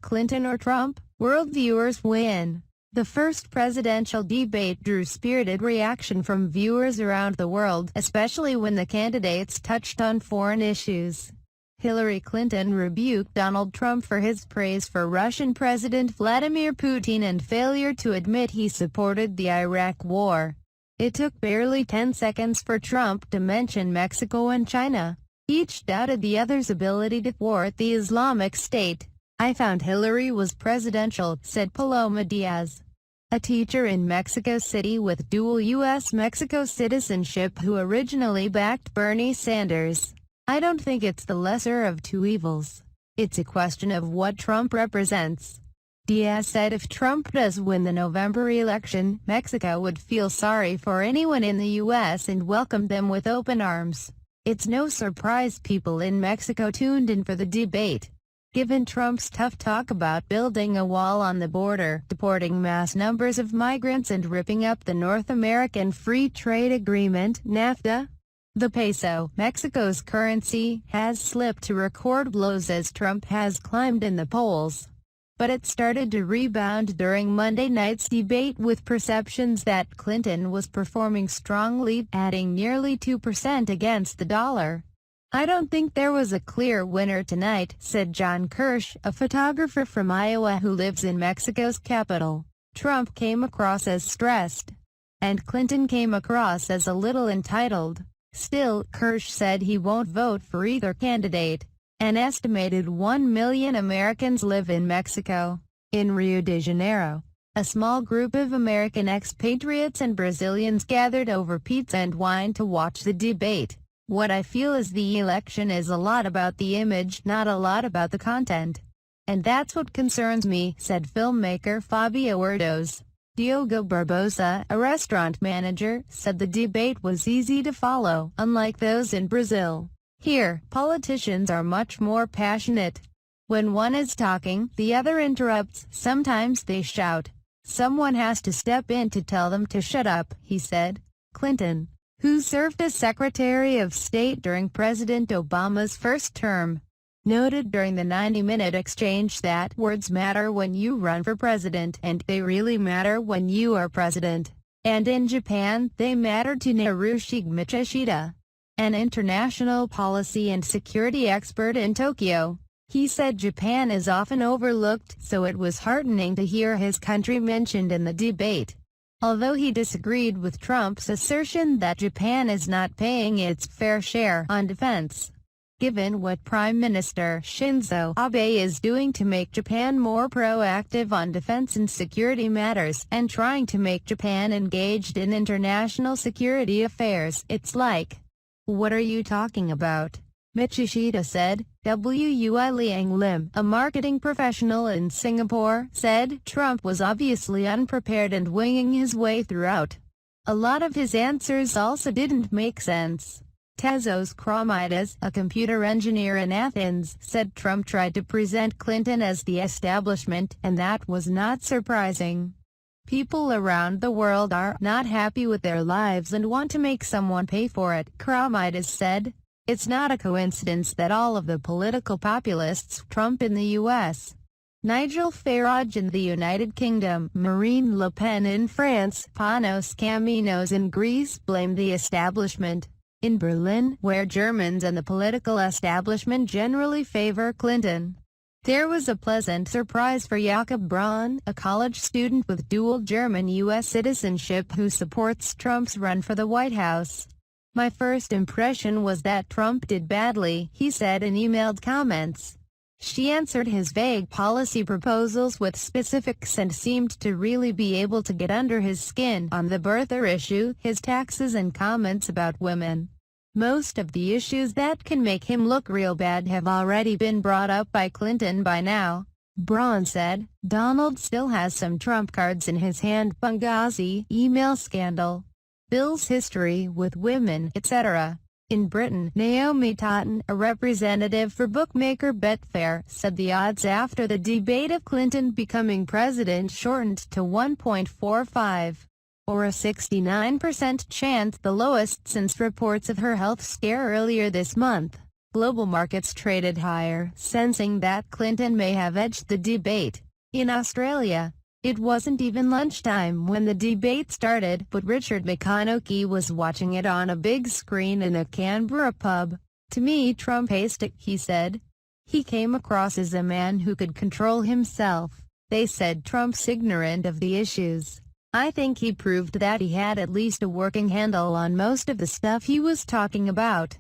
Clinton or Trump? World viewers win. The first presidential debate drew spirited reaction from viewers around the world, especially when the candidates touched on foreign issues. Hillary Clinton rebuked Donald Trump for his praise for Russian President Vladimir Putin and failure to admit he supported the Iraq War. It took barely 10 seconds for Trump to mention Mexico and China. Each doubted the other's ability to thwart the Islamic State. "I found Hillary was presidential," said Paloma Diaz, a teacher in Mexico City with dual U.S.-Mexico citizenship who originally backed Bernie Sanders. "I don't think it's the lesser of two evils. It's a question of what Trump represents." Diaz said if Trump does win the November election, Mexico would feel sorry for anyone in the U.S. and welcome them with open arms. It's no surprise people in Mexico tuned in for the debate. Given Trump's tough talk about building a wall on the border, deporting mass numbers of migrants and ripping up the North American Free Trade Agreement, NAFTA, the peso, Mexico's currency, has slipped to record lows as Trump has climbed in the polls. But it started to rebound during Monday night's debate with perceptions that Clinton was performing strongly, adding nearly 2% against the dollar. "I don't think there was a clear winner tonight," said John Kirsch, a photographer from Iowa who lives in Mexico's capital. "Trump came across as stressed, and Clinton came across as a little entitled." Still, Kirsch said he won't vote for either candidate. An estimated 1 million Americans live in Mexico. In Rio de Janeiro, a small group of American expatriates and Brazilians gathered over pizza and wine to watch the debate. "What I feel is the election is a lot about the image, not a lot about the content. And that's what concerns me," said filmmaker Fabio Erdos. Diogo Barbosa, a restaurant manager, said the debate was easy to follow, unlike those in Brazil. "Here, politicians are much more passionate. When one is talking, the other interrupts, sometimes they shout. Someone has to step in to tell them to shut up," he said. Clinton, who served as Secretary of State during President Obama's first term, noted during the 90-minute exchange that words matter when you run for president, and they really matter when you are president. And in Japan, they matter to Narushi Michishita, an international policy and security expert in Tokyo. He said Japan is often overlooked, so it was heartening to hear his country mentioned in the debate. Although he disagreed with Trump's assertion that Japan is not paying its fair share on defense. Given what Prime Minister Shinzo Abe is doing to make Japan more proactive on defense and security matters, and trying to make Japan engaged in international security affairs, it's like, "What are you talking about?" Michishita said. Wui Liang Lim, a marketing professional in Singapore, said Trump was obviously unprepared and winging his way throughout. A lot of his answers also didn't make sense. Tezos Chromidas, a computer engineer in Athens, said Trump tried to present Clinton as the establishment, and that was not surprising. "People around the world are not happy with their lives and want to make someone pay for it," Chromidas said. "It's not a coincidence that all of the political populists Trump in the U.S., Nigel Farage in the United Kingdom, Marine Le Pen in France, Panos Caminos in Greece blame the establishment. In Berlin, where Germans and the political establishment generally favor Clinton, there was a pleasant surprise for Jakob Braun, a college student with dual German-U.S. citizenship who supports Trump's run for the White House. "My first impression was that Trump did badly," he said in emailed comments. She answered his vague policy proposals with specifics and seemed to really be able to get under his skin on the birther issue, his taxes and comments about women. "Most of the issues that can make him look real bad have already been brought up by Clinton by now," Braun said. Donald still has some trump cards in his hand: Benghazi, email scandal, Bill's history with women, etc. In Britain, Naomi Totten, a representative for bookmaker Betfair, said the odds after the debate of Clinton becoming president shortened to 1.45, or a 69% chance, the lowest since reports of her health scare earlier this month. Global markets traded higher, sensing that Clinton may have edged the debate. In Australia, it wasn't even lunchtime when the debate started, but Richard McConaughey was watching it on a big screen in a Canberra pub. "To me, Trump aced it," he said. "He came across as a man who could control himself. They said Trump's ignorant of the issues. I think he proved that he had at least a working handle on most of the stuff he was talking about."